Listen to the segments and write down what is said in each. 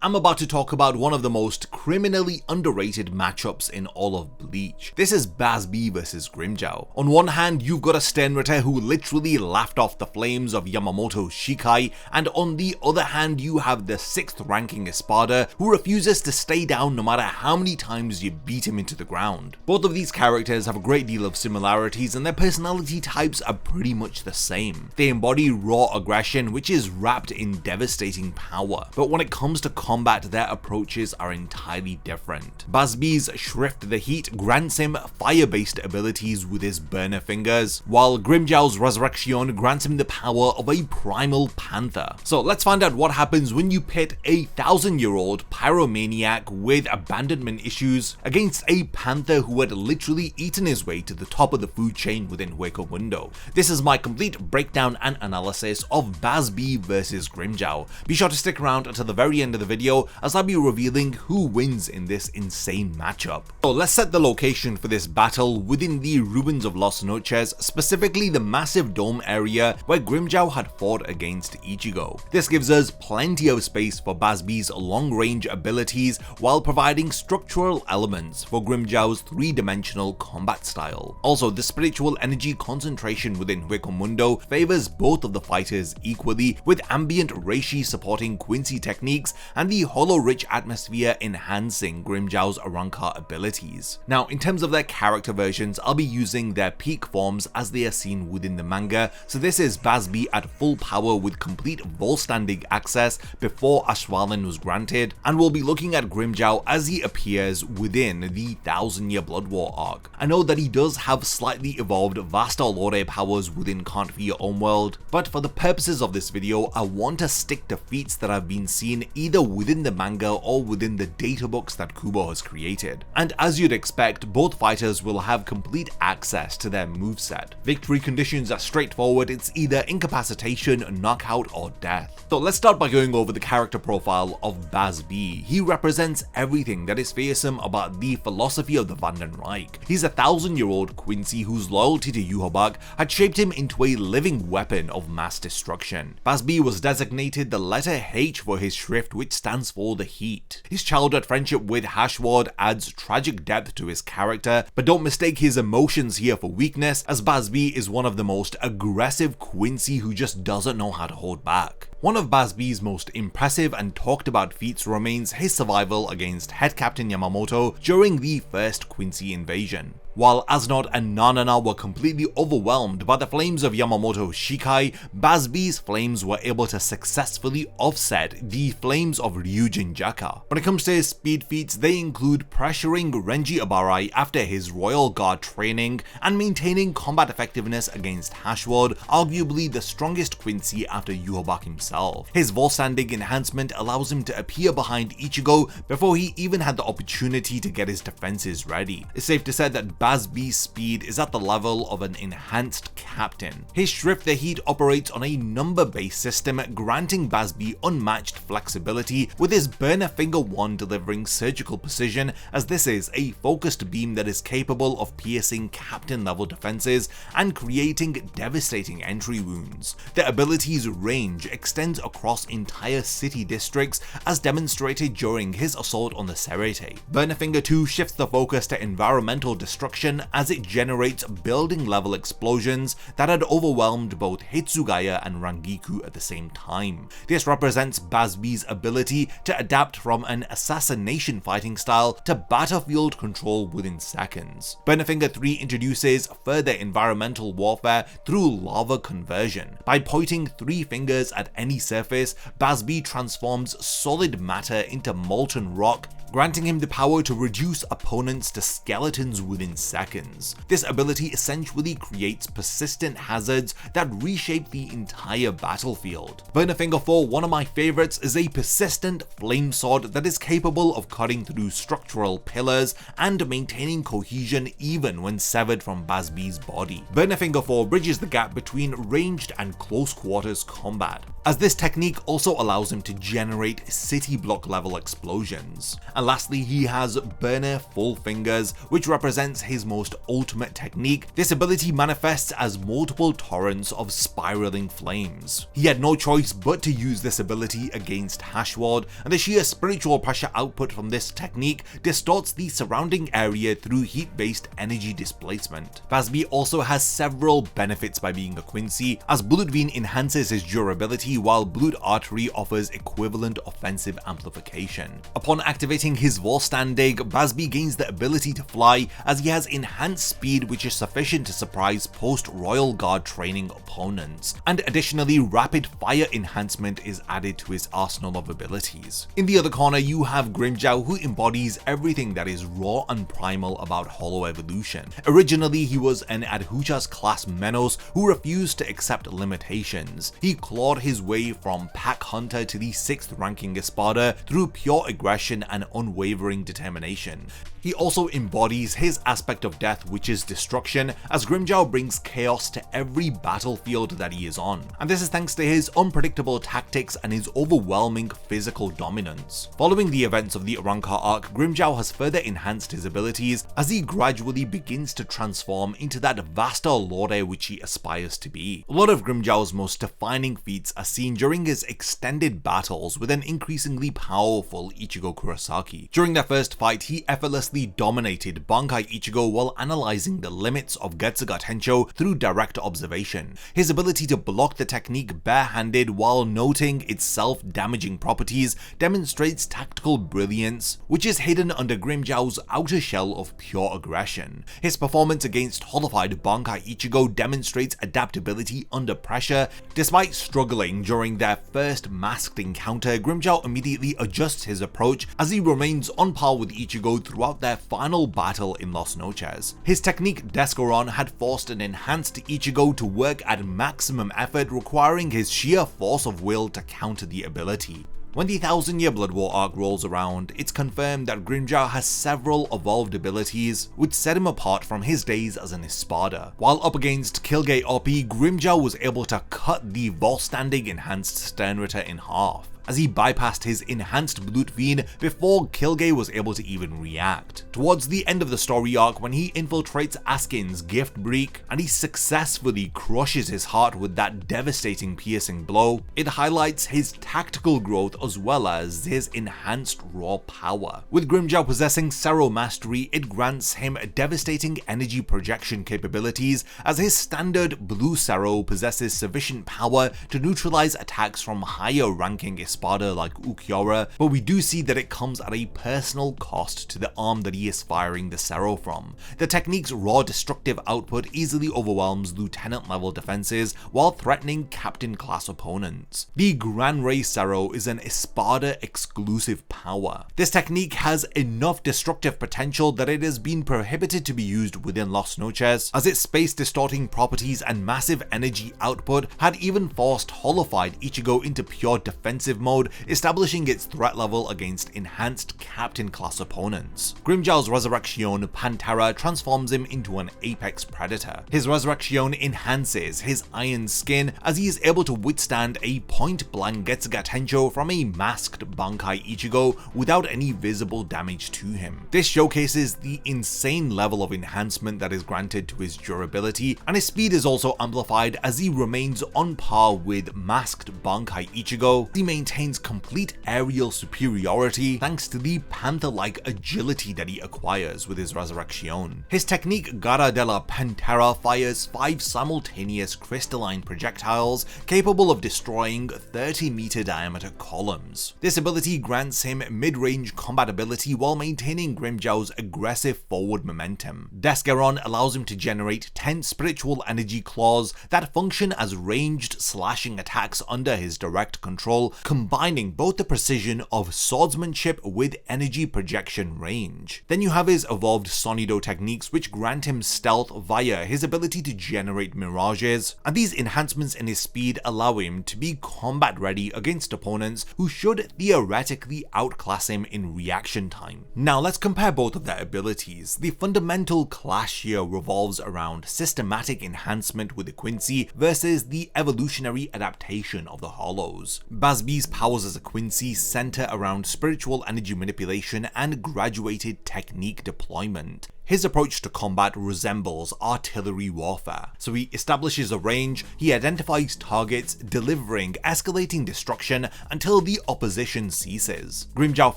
I'm about to talk about one of the most criminally underrated matchups in all of Bleach. This is Bazz-B versus Grimmjow. On one hand, you've got a Sternritter who literally laughed off the flames of Yamamoto's Shikai, and on the other hand, you have the 6th ranking Espada who refuses to stay down no matter how many times you beat him into the ground. Both of these characters have a great deal of similarities and their personality types are pretty much the same. They embody raw aggression, which is wrapped in devastating power, but when it comes to combat, their approaches are entirely different. Bazz-B's Shrift the Heat grants him fire-based abilities with his burner fingers, while Grimmjow's Resurrection grants him the power of a primal panther. So let's find out what happens when you pit a 1000-year-old pyromaniac with abandonment issues against a panther who had literally eaten his way to the top of the food chain within Hueco Mundo. This is my complete breakdown and analysis of Bazz-B versus Grimmjow. Be sure to stick around until the very end of the video as I'll be revealing who wins in this insane matchup. So let's set the location for this battle within the Ruins of Las Noches, specifically the massive dome area where Grimmjow had fought against Ichigo. This gives us plenty of space for Bazz-B's long-range abilities while providing structural elements for Grimmjow's 3-dimensional combat style. Also, the spiritual energy concentration within Hueco Mundo favors both of the fighters equally, with ambient reishi supporting Quincy techniques and the hollow-rich atmosphere enhancing Grimmjow's Arrancar abilities. Now, in terms of their character versions, I'll be using their peak forms as they are seen within the manga, so this is Bazz-B at full power with complete Volständig access before Ashwalen was granted, and we'll be looking at Grimmjow as he appears within the 1000-year Blood War arc. I know that he does have slightly evolved Vasta Lore powers within Can't Be Your Own World, but for the purposes of this video, I want to stick to feats that have been seen either within the manga or within the databooks that Kubo has created. And as you'd expect, both fighters will have complete access to their moveset. Victory conditions are straightforward, it's either incapacitation, knockout, or death. So let's start by going over the character profile of Bazz-B. He represents everything that is fearsome about the philosophy of the Vandenreich. He's a 1000-year-old Quincy whose loyalty to Yhwach had shaped him into a living weapon of mass destruction. Bazz-B was designated the letter H for his Shrift, which stands for the heat. His childhood friendship with Hashward adds tragic depth to his character, but don't mistake his emotions here for weakness, as Bazz-B is one of the most aggressive Quincy who just doesn't know how to hold back. One of Bazz-B's most impressive and talked about feats remains his survival against Head Captain Yamamoto during the first Quincy invasion. While Asnod and Nanana were completely overwhelmed by the flames of Yamamoto's Shikai, Bazz-B's flames were able to successfully offset the flames of Ryujin Jaka. When it comes to his speed feats, they include pressuring Renji Abarai after his Royal Guard training and maintaining combat effectiveness against Hashward, arguably the strongest Quincy after Yhwach himself. His Volständig enhancement allows him to appear behind Ichigo before he even had the opportunity to get his defenses ready. It's safe to say that Bazz-B's speed is at the level of an enhanced captain. His Shrift the Heat operates on a number-based system, granting Bazz-B unmatched flexibility, with his Burner Finger 1 delivering surgical precision, as this is a focused beam that is capable of piercing captain-level defenses and creating devastating entry wounds. The ability's range extends across entire city districts, as demonstrated during his assault on the Serete. Burner Finger 2 shifts the focus to environmental destruction as it generates building level explosions that had overwhelmed both Hitsugaya and Rangiku at the same time. This represents Bazz-B's ability to adapt from an assassination fighting style to battlefield control within seconds. Burner Finger 3 introduces further environmental warfare through lava conversion. By pointing 3 fingers at any surface, Bazz-B transforms solid matter into molten rock, granting him the power to reduce opponents to skeletons within seconds. This ability essentially creates persistent hazards that reshape the entire battlefield. Burner Finger 4, one of my favorites, is a persistent flame sword that is capable of cutting through structural pillars and maintaining cohesion even when severed from Bazz-B's body. Burner Finger 4 bridges the gap between ranged and close quarters combat, as this technique also allows him to generate city block level explosions. And And lastly, he has Burner Full Fingers, which represents his most ultimate technique. This ability manifests as multiple torrents of spiraling flames. He had no choice but to use this ability against Hashward, and the sheer spiritual pressure output from this technique distorts the surrounding area through heat-based energy displacement. Bazz-B also has several benefits by being a Quincy, as Blood Vein enhances his durability while Blood Artery offers equivalent offensive amplification. Upon activating his Volstandig, Bazz-B gains the ability to fly, as he has enhanced speed which is sufficient to surprise post-Royal Guard training opponents, and additionally rapid fire enhancement is added to his arsenal of abilities. In the other corner you have Grimmjow, who embodies everything that is raw and primal about Hollow Evolution. Originally he was an Adhuchas class Menos who refused to accept limitations. He clawed his way from Pack Hunter to the 6th ranking Espada through pure aggression and unwavering determination. He also embodies his aspect of death, which is destruction, as Grimmjow brings chaos to every battlefield that he is on, and this is thanks to his unpredictable tactics and his overwhelming physical dominance. Following the events of the Arrancar arc, Grimmjow has further enhanced his abilities as he gradually begins to transform into that vaster lord which he aspires to be. A lot of Grimmjow's most defining feats are seen during his extended battles with an increasingly powerful Ichigo Kurosaki. During their first fight, he effortlessly dominated Bankai Ichigo while analyzing the limits of Getsuga Tensho through direct observation. His ability to block the technique barehanded while noting its self-damaging properties demonstrates tactical brilliance, which is hidden under Grimmjow's outer shell of pure aggression. His performance against holified Bankai Ichigo demonstrates adaptability under pressure. Despite struggling during their first masked encounter, Grimmjow immediately adjusts his approach as he remains on par with Ichigo throughout their final battle in Las Noches. His technique Descaron had forced an enhanced Ichigo to work at maximum effort, requiring his sheer force of will to counter the ability. When the 1000-year Blood War arc rolls around, it's confirmed that Grimmjow has several evolved abilities which set him apart from his days as an Espada. While up against Kilgate OP, Grimmjow was able to cut the Volstandig enhanced Sternritter in half, as he bypassed his enhanced Blood Vein before Kilgate was able to even react. Towards the end of the story arc, when he infiltrates Askin's Gift Break and he successfully crushes his heart with that devastating piercing blow, it highlights his tactical growth as well as his enhanced raw power. With Grimmjow possessing Sero Mastery, it grants him devastating energy projection capabilities, as his standard Blue Sero possesses sufficient power to neutralize attacks from higher ranking Espada like Ukiura, but we do see that it comes at a personal cost to the arm that he is firing the Sero from. The technique's raw destructive output easily overwhelms lieutenant level defenses while threatening captain class opponents. The Gran Rey Sero is an Espada exclusive power. This technique has enough destructive potential that it has been prohibited to be used within Las Noches, as its space distorting properties and massive energy output had even forced holified Ichigo into pure defensive mode, establishing its threat level against enhanced captain class opponents. Grimmjow's Resurrection Pantera transforms him into an apex predator. His Resurrection enhances his iron skin, as he is able to withstand a point-blank Getsuga Tensho from a masked Bankai Ichigo without any visible damage to him. This showcases the insane level of enhancement that is granted to his durability, and his speed is also amplified as he remains on par with masked Bankai Ichigo. He maintains complete aerial superiority thanks to the panther-like agility that he acquires with his Resurrection. His technique Gara de la Pantera fires 5 simultaneous crystalline projectiles capable of destroying 30-meter diameter columns. This ability grants him mid-range combat ability while maintaining Grimmjow's aggressive forward momentum. Descaron allows him to generate 10 spiritual energy claws that function as ranged slashing attacks under his direct control, combining both the precision of swordsmanship with energy projection range. Then you have his evolved Sonido techniques, which grant him stealth via his ability to generate mirages, and these enhancements in his speed allow him to be combat ready against opponents who should theoretically outclass him in reaction time. Now let's compare both of their abilities. The fundamental clash here revolves around systematic enhancement with the Quincy versus the evolutionary adaptation of the Hollows. Bazz-B's powers as a Quincy center around spiritual energy manipulation and graduated technique deployment. His approach to combat resembles artillery warfare. So he establishes a range, he identifies targets, delivering escalating destruction until the opposition ceases. Grimmjow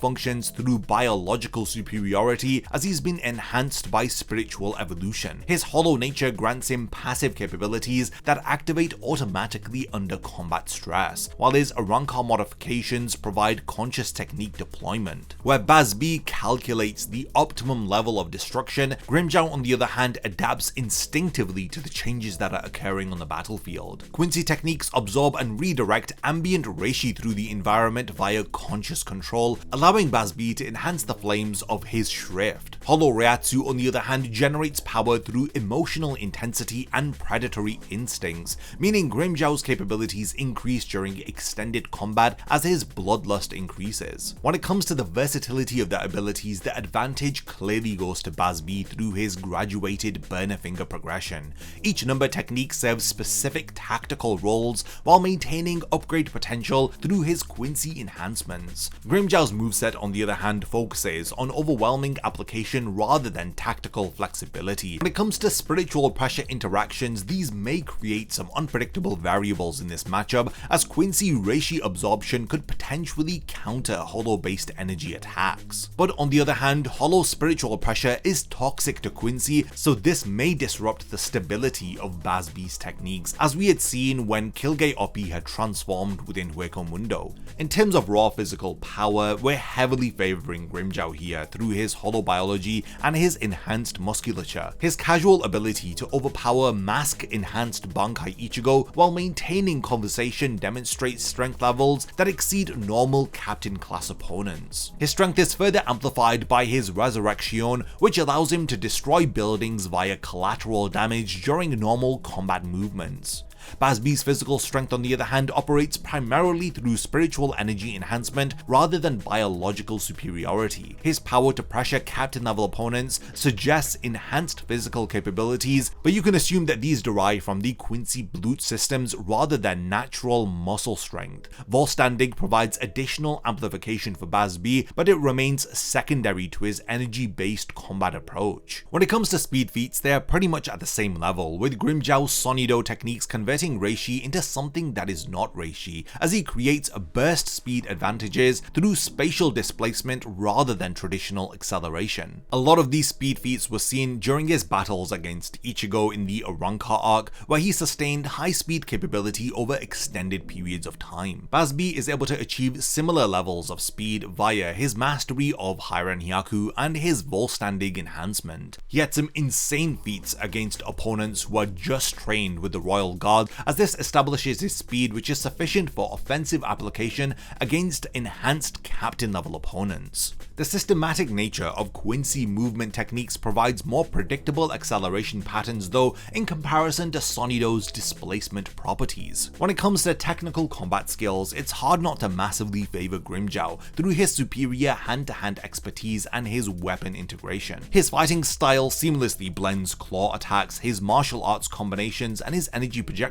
functions through biological superiority as he's been enhanced by spiritual evolution. His hollow nature grants him passive capabilities that activate automatically under combat stress, while his Arrancar modifications provide conscious technique deployment. Where Bazz-B calculates the optimum level of destruction, Grimmjow on the other hand adapts instinctively to the changes that are occurring on the battlefield. Quincy techniques absorb and redirect ambient reishi through the environment via conscious control, allowing Bazz-B to enhance the flames of his shrift. Hollow Reiatsu on the other hand generates power through emotional intensity and predatory instincts, meaning Grimmjow's capabilities increase during extended combat as his bloodlust increases. When it comes to the versatility of their abilities, the advantage clearly goes to Bazz-B through his graduated burner finger progression. Each number technique serves specific tactical roles while maintaining upgrade potential through his Quincy enhancements. Grimmjow's moveset on the other hand focuses on overwhelming application rather than tactical flexibility. When it comes to spiritual pressure interactions, these may create some unpredictable variables in this matchup, as Quincy reishi absorption could potentially counter hollow based energy attacks. But on the other hand, hollow spiritual pressure is toxic to Quincy, so this may disrupt the stability of Bazz-B's techniques, as we had seen when Kilgay Oppi had transformed within Hueco Mundo. In terms of raw physical power, we're heavily favoring Grimmjow here through his hollow biology and his enhanced musculature. His casual ability to overpower mask-enhanced Bankai Ichigo while maintaining conversation demonstrates strength levels that exceed normal captain class opponents. His strength is further amplified by his Resurrection, which allows him to destroy buildings via collateral damage during normal combat movements. Bazz-B's physical strength on the other hand operates primarily through spiritual energy enhancement rather than biological superiority. His power to pressure captain level opponents suggests enhanced physical capabilities, but you can assume that these derive from the Quincy Bleach systems rather than natural muscle strength. Volstanding provides additional amplification for Bazz-B, but it remains secondary to his energy-based combat approach. When it comes to speed feats, they are pretty much at the same level, with Grimmjow's Sonido techniques converting reishi into something that is not reishi, as he creates burst speed advantages through spatial displacement rather than traditional acceleration. A lot of these speed feats were seen during his battles against Ichigo in the Arrancar arc, where he sustained high speed capability over extended periods of time. Bazz-B is able to achieve similar levels of speed via his mastery of Heiran Hyaku and his Volstanding enhancement. He had some insane feats against opponents who are just trained with the Royal Guard, as this establishes his speed, which is sufficient for offensive application against enhanced captain level opponents. The systematic nature of Quincy movement techniques provides more predictable acceleration patterns though in comparison to Sonido's displacement properties. When it comes to technical combat skills, it's hard not to massively favor Grimmjow through his superior hand-to-hand expertise and his weapon integration. His fighting style seamlessly blends claw attacks, his martial arts combinations, and his energy projection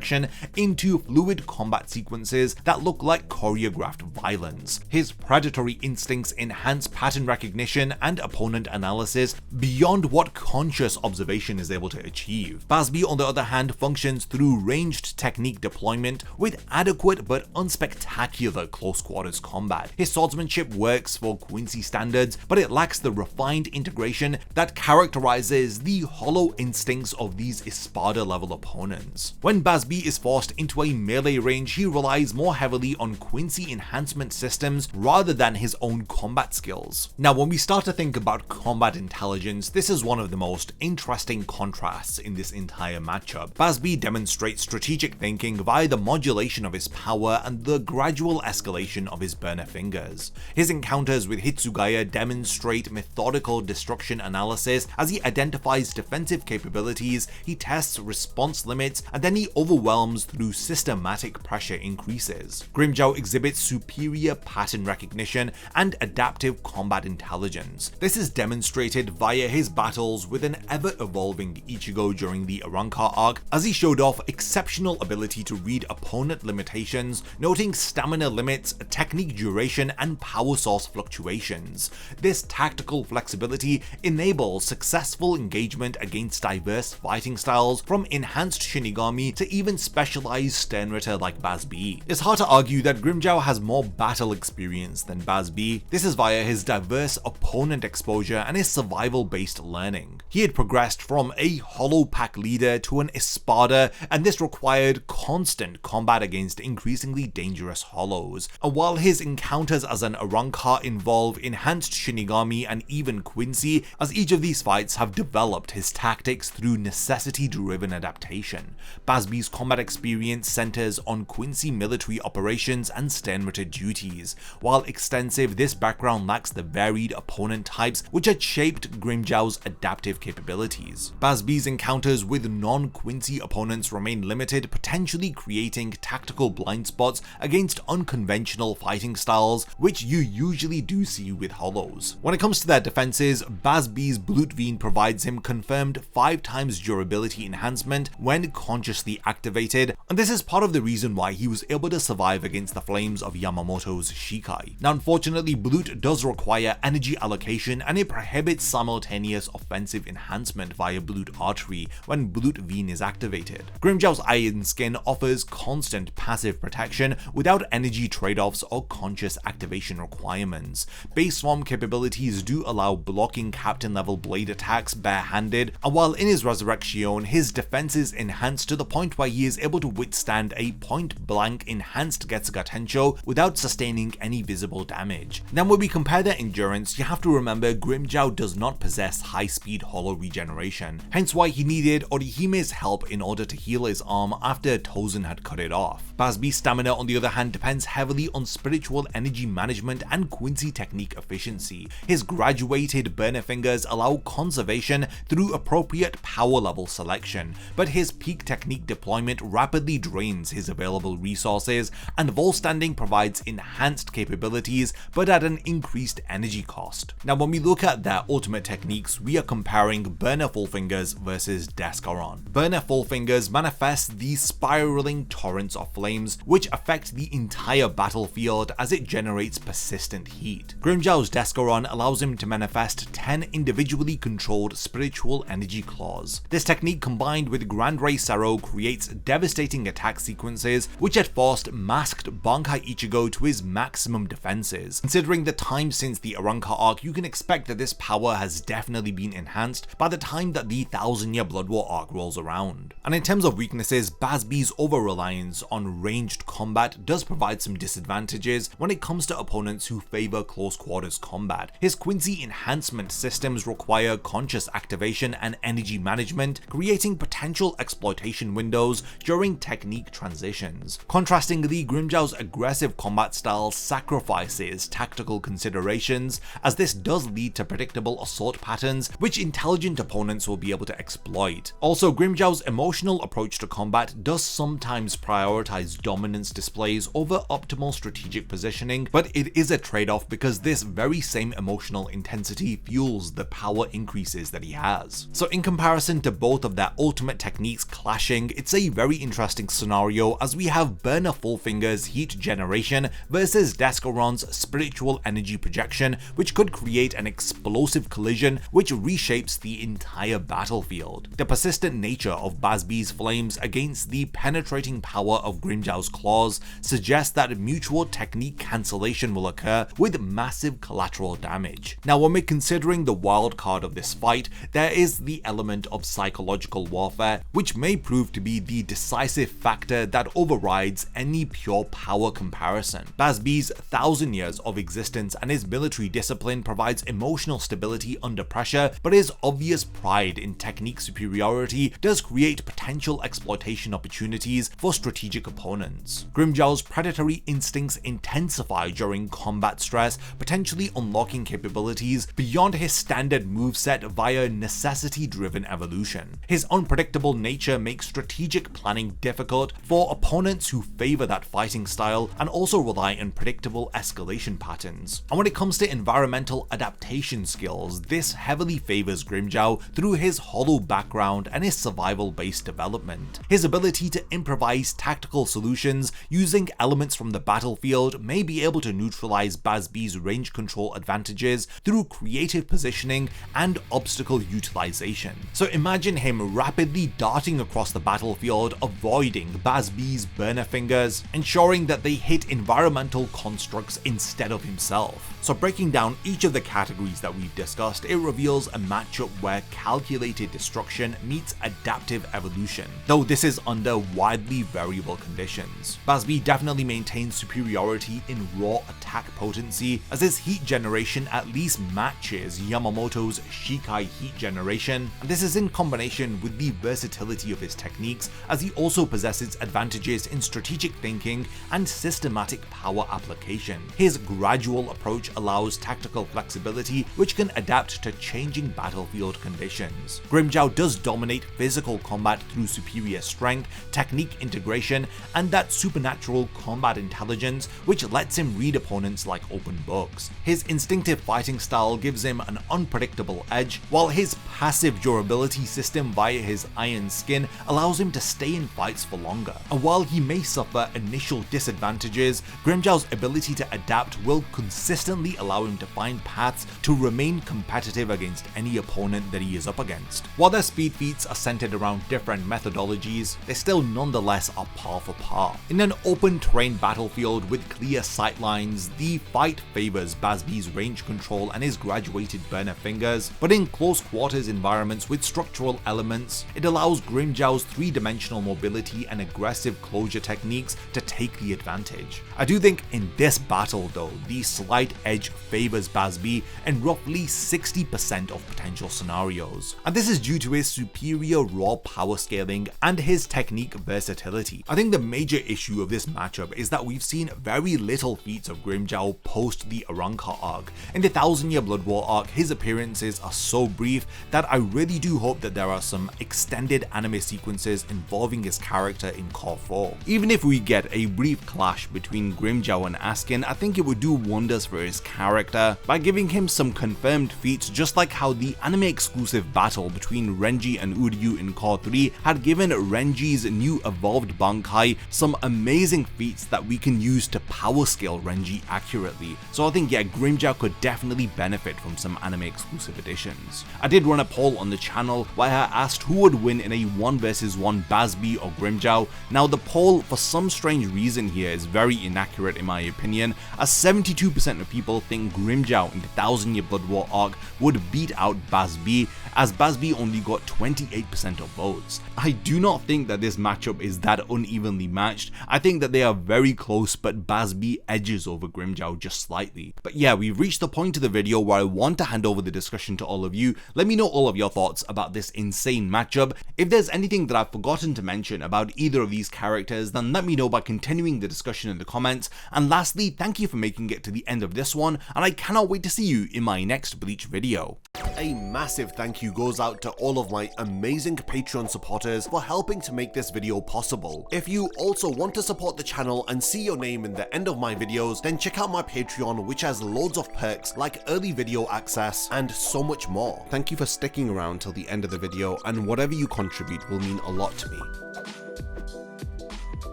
into fluid combat sequences that look like choreographed violence. His predatory instincts enhance pattern recognition and opponent analysis beyond what conscious observation is able to achieve. Bazz-B on the other hand functions through ranged technique deployment with adequate but unspectacular close quarters combat. His swordsmanship works for Quincy standards, but it lacks the refined integration that characterizes the hollow instincts of these Espada level opponents. When Bazz-B is forced into a melee range, he relies more heavily on Quincy enhancement systems rather than his own combat skills. Now, when we start to think about combat intelligence, this is one of the most interesting contrasts in this entire matchup. Bazz-B demonstrates strategic thinking via the modulation of his power and the gradual escalation of his burner fingers. His encounters with Hitsugaya demonstrate methodical destruction analysis as he identifies defensive capabilities, he tests response limits, and then he overwhelms overwhelms through systematic pressure increases. Grimmjow exhibits superior pattern recognition and adaptive combat intelligence. This is demonstrated via his battles with an ever-evolving Ichigo during the Arrancar arc, as he showed off exceptional ability to read opponent limitations, noting stamina limits, technique duration, and power source fluctuations. This tactical flexibility enables successful engagement against diverse fighting styles, from enhanced Shinigami to even specialized Sternritter like Bazz-B. It's hard to argue that Grimmjow has more battle experience than Bazz-B. This is via his diverse opponent exposure and his survival-based learning. He had progressed from a hollow pack leader to an Espada, and this required constant combat against increasingly dangerous hollows. And while his encounters as an Arrancar involve enhanced Shinigami and even Quincy, as each of these fights have developed his tactics through necessity-driven adaptation. Bazz-B's combat experience centers on Quincy military operations and Sternritter duties. While extensive, this background lacks the varied opponent types which had shaped Grimmjow's adaptive capabilities. Bazz-B's encounters with non-Quincy opponents remain limited, potentially creating tactical blind spots against unconventional fighting styles, which you usually do see with hollows. When it comes to their defenses, Bazz-B's Blutveen provides him confirmed 5 times durability enhancement when consciously activated, and this is part of the reason why he was able to survive against the flames of Yamamoto's Shikai. Now unfortunately, Blut does require energy allocation, and it prohibits simultaneous offensive enhancement via Blut Artery when Blutveen is activated. Grimmjow's Iron Skin offers constant passive protection without energy trade-offs or conscious activation requirements. Base form capabilities do allow blocking captain level blade attacks barehanded, and while in his Resurrection, his defense is enhanced to the point where he is able to withstand a point-blank enhanced Getsuga Tensho without sustaining any visible damage. Then when we compare their endurance, you have to remember Grimmjow does not possess high-speed hollow regeneration, hence why he needed Orihime's help in order to heal his arm after Tozen had cut it off. Bazz-B's stamina on the other hand depends heavily on spiritual energy management and Quincy technique efficiency. His graduated burner fingers allow conservation through appropriate power level selection, but his peak technique deployment rapidly drains his available resources, and Volstanding provides enhanced capabilities but at an increased energy cost. Now when we look at their ultimate techniques, we are comparing Burner Full Fingers versus Descaron. Burner Full Fingers manifests these spiraling torrents of flames which affect the entire battlefield as it generates persistent heat. Grimmjow's Descaron allows him to manifest 10 individually controlled spiritual energy claws. This technique combined with Grand Ray Sero creates devastating attack sequences which had forced masked Bankai Ichigo to his maximum defenses. Considering the time since the Arrancar arc, you can expect that this power has definitely been enhanced by the time that the 1000-year Blood War arc rolls around. And in terms of weaknesses, Bazz-B's over-reliance on ranged combat does provide some disadvantages when it comes to opponents who favor close quarters combat. His Quincy enhancement systems require conscious activation and energy management, creating potential exploitation windows during technique transitions. Contrastingly, Grimmjow's aggressive combat style sacrifices tactical considerations, as this does lead to predictable assault patterns which intelligent opponents will be able to exploit. Also, Grimmjow's emotional approach to combat does sometimes prioritize dominance displays over optimal strategic positioning, but it is a trade-off because this very same emotional intensity fuels the power increases that he has. So in comparison to both of their ultimate techniques clashing, it's a very interesting scenario as we have Burner Full Fingers heat generation versus Descaron's spiritual energy projection, which could create an explosive collision which reshapes the entire battlefield. The persistent nature of Bazz-B's flames against the penetrating power of Grimmjow's claws suggests that mutual technique cancellation will occur with massive collateral damage. Now when we're considering the wild card of this fight, there is the element of psychological warfare, which may prove to be the decisive factor that overrides any pure power comparison. Bazz-B's 1000 years of existence and his military discipline provides emotional stability under pressure, but his obvious pride in technique superiority does create potential exploitation opportunities for strategic opponents. Grimmjow's predatory instincts intensify during combat stress, potentially unlocking capabilities beyond his standard moveset via necessity-driven evolution. His unpredictable nature makes strategic make planning difficult for opponents who favor that fighting style and also rely on predictable escalation patterns. And when it comes to environmental adaptation skills, this heavily favors Grimmjow through his hollow background and his survival-based development. His ability to improvise tactical solutions using elements from the battlefield may be able to neutralize Bazz-B's range control advantages through creative positioning and obstacle utilization. So imagine him rapidly darting across the battlefield, avoiding Bazz-B's burner fingers, ensuring that they hit environmental constructs instead of himself. So breaking down each of the categories that we've discussed, it reveals a matchup where calculated destruction meets adaptive evolution, though this is under widely variable conditions. Bazz-B definitely maintains superiority in raw attack potency, as his heat generation at least matches Yamamoto's Shikai heat generation, and this is in combination with the versatility of his techniques, as he also possesses advantages in strategic thinking and systematic power application. His gradual approach allows tactical flexibility, which can adapt to changing battlefield conditions. Grimmjow does dominate physical combat through superior strength, technique integration, and that supernatural combat intelligence which lets him read opponents like open books. His instinctive fighting style gives him an unpredictable edge, while his passive durability system via his iron skin allows him to stay in fights for longer. And while he may suffer initial disadvantages, Grimmjow's ability to adapt will consistently allow him to find paths to remain competitive against any opponent that he is up against. While their speed feats are centered around different methodologies, they still nonetheless are par for par. In an open terrain battlefield with clear sightlines, the fight favors Bazz-B's range control and his graduated burner fingers, but in close quarters environments with structural elements, it allows Grimmjow's three-dimensional mobility and aggressive closure techniques to take the advantage. I do think in this battle though, the slight edge favors Bazz-B in roughly 60% of potential scenarios, and this is due to his superior raw power scaling and his technique versatility. I think the major issue of this matchup is that we've seen very little feats of Grimmjow post the Arrancar arc. In the 1000-Year Blood War arc, his appearances are so brief that I really do hope that there are some extended anime sequences involving his character in Core 4. Even if we get a brief clash between Grimmjow and Askin, I think it would do wonders for his character by giving him some confirmed feats, just like how the anime exclusive battle between Renji and Uryu in Core 3 had given Renji's new evolved Bankai some amazing feats that we can use to power scale Renji accurately. So I think Grimmjow could definitely benefit from some anime exclusive additions. I did run a poll on the channel where I asked who would win in a 1 vs 1 Bazz-B or Grimmjow. Now the poll, for some strange reason here, is very inaccurate in my opinion, as 72% of people think Grimmjow in the 1000-Year Blood War arc would beat out Bazz-B, as Bazz-B only got 28% of votes. I do not think that this matchup is that unevenly matched. I think that they are very close, but Bazz-B edges over Grimmjow just slightly. But yeah, we've reached the point of the video where I want to hand over the discussion to all of you. Let me know all of your thoughts about this insane matchup. If there's anything that I've forgotten to mention about either of these characters, then let me know by continuing the discussion in the comments. And lastly, thank you for making it to the end of this one, and I cannot wait to see you in my next Bleach video. A massive thank you goes out to all of my amazing Patreon supporters for helping to make this video possible. If you also want to support the channel and see your name in the end of my videos, then check out my Patreon, which has loads of perks like early video access and so much more. Thank you for sticking around till the end of the video, and whatever you contribute will mean a lot to me.